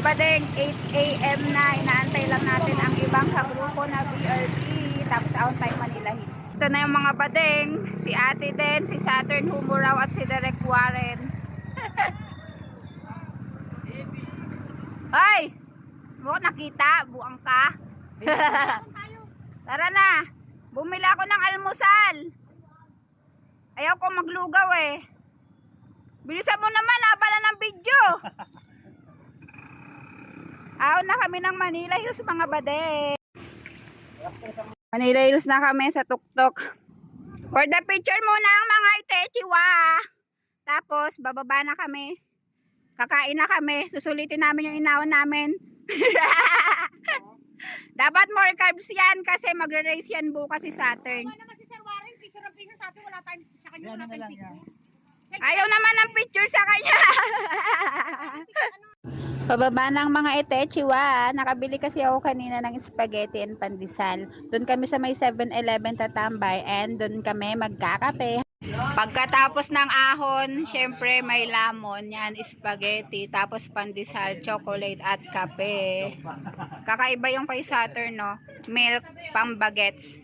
badeng, 8 AM na. Inaantay lang natin ang ibang kagrupo na BRT. Tapos on time Manila Hills. Ito na yung mga badeng. Si Ate Den, si Saturn Humuraw at si Derek Warren. Hoy! Mo nakita, buang ka. Tara na. Bumili ako ng almusal. Ayaw ko maglugaw eh. Bilisan mo naman, habala ng video. Aon na kami ng Manila Hills mga bade. Manila Hills na kami sa tuktok. For the picture muna ang mga itechiwa. Tapos bababa na kami. Kakain na kami. Susulitin namin yung inaon namin. Dapat more carbs yan kasi magre-race yan bukas si Saturn. Ayaw naman ng picture sa kanya. Pababa ng mga itechiwa. Nakabili kasi ako kanina ng spaghetti and pandesal. Doon kami sa may 7-Eleven tatambay and doon kami magkakape. Pagkatapos ng ahon, syempre may lamon, yan spaghetti, tapos pandesal, chocolate at kape. Kakaiba yung kay Saturn, no? Milk, pang bagets.